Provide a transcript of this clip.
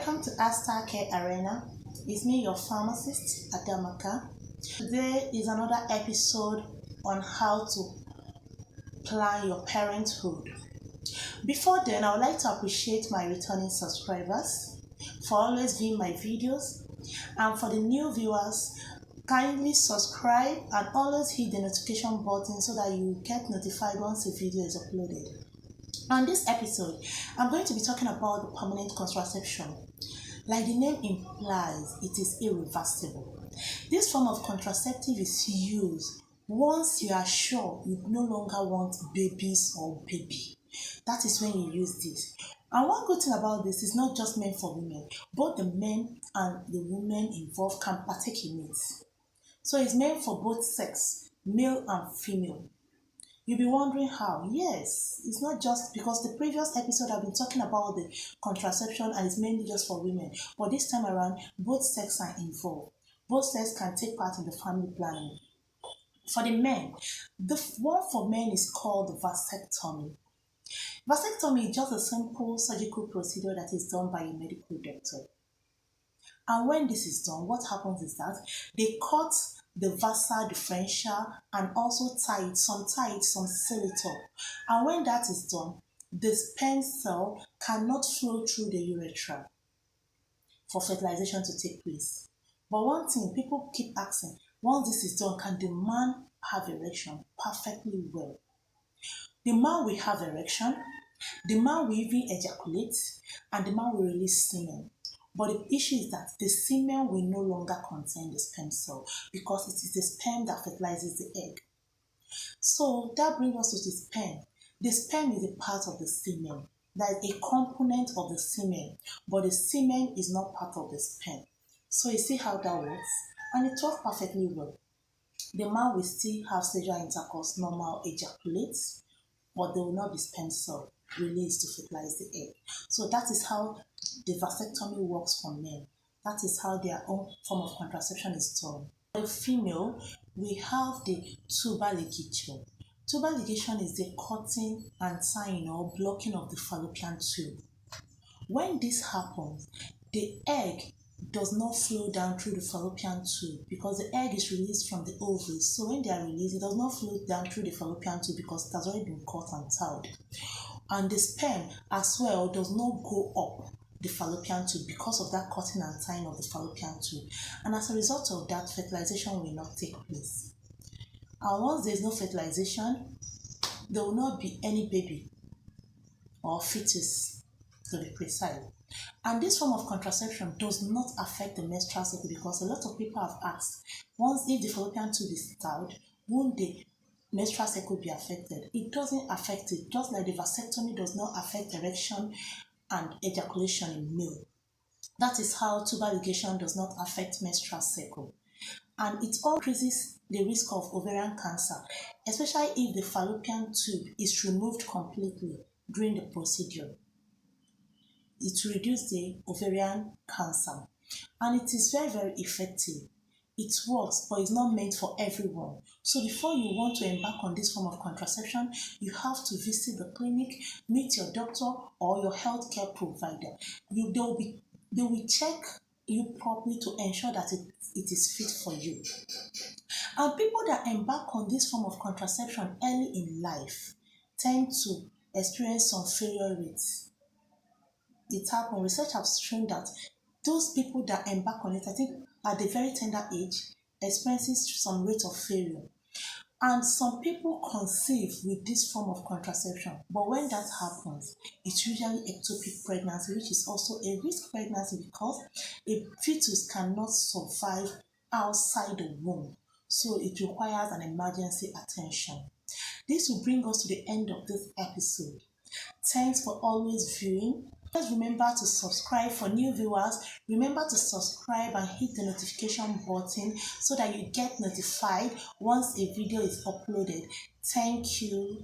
Welcome to Aster-Care Arena. It's me, your pharmacist, Adamaka. Today is another episode on how to plan your parenthood. Before then, I would like to appreciate my returning subscribers for always viewing my videos, and for the new viewers, kindly subscribe and always hit the notification button so that you get notified once a video is uploaded. On this episode, I'm going to be talking about the permanent contraception. Like the name implies, it is irreversible. This form of contraceptive is used once you are sure you no longer want babies or baby. That is when you use this. And one good thing about this is not just meant for women. Both the men and the women involved can partake in it. So it's meant for both sex, male and female. You'll be wondering how. Yes, it's not just because the previous episode I've been talking about the contraception and it's mainly just for women. But this time around, both sex are involved. Both sex can take part in the family planning. For the men, the one for men is called the vasectomy. Vasectomy is just a simple surgical procedure that is done by a medical doctor. And when this is done, what happens is that they cut the vasa differential and also tie it, some seal it up. And when that is done, the sperm cell cannot flow through the urethra for fertilization to take place. But one thing people keep asking, once this is done, can the man have erection? Perfectly well. The man will have erection, the man will even ejaculate, and the man will release semen. But the issue is that the semen will no longer contain the sperm cell because it is the sperm that fertilizes the egg. So that brings us to the sperm. The sperm is a part of the semen. That is a component of the semen, but the semen is not part of the sperm. So you see how that works? And it works perfectly well. The man will still have sexual intercourse, normal ejaculate, but there will not be sperm cell released to fertilize the egg. So that is how the vasectomy works for men. That is how their own form of contraception is done. For the female, we have the tubal ligation. Tubal ligation is the cutting and tying or blocking of the fallopian tube. When this happens, the egg does not flow down through the fallopian tube because the egg is released from the ovaries. So when they are released, it does not flow down through the fallopian tube because it has already been cut and tied. And the sperm as well does not go up the fallopian tube because of that cutting and tying of the fallopian tube. And as a result of that, fertilization will not take place. And once there is no fertilization, there will not be any baby or fetus, to be precise. And this form of contraception does not affect the menstrual cycle because a lot of people have asked, once if the fallopian tube is tied, won't the menstrual cycle be affected? It doesn't affect it, just like the vasectomy does not affect erection and ejaculation in male. That is how tubal ligation does not affect menstrual cycle. And it all increases the risk of ovarian cancer, especially if the fallopian tube is removed completely during the procedure. It reduces the ovarian cancer. And it is very, very effective. It works, but it's not meant for everyone. So before you want to embark on this form of contraception, you have to visit the clinic, meet your doctor or your healthcare provider. They will check you properly to ensure that it is fit for you. And people that embark on this form of contraception early in life tend to experience some failure rates. It happens. Research has shown that those people that embark on it, I think at a very tender age, experiences some rate of failure. And some people conceive with this form of contraception. But when that happens, it's usually ectopic pregnancy, which is also a risk pregnancy because a fetus cannot survive outside the womb. So it requires an emergency attention. This will bring us to the end of this episode. Thanks for always viewing. Just remember to subscribe for new viewers. Remember to subscribe and hit the notification button so that you get notified once a video is uploaded. Thank you.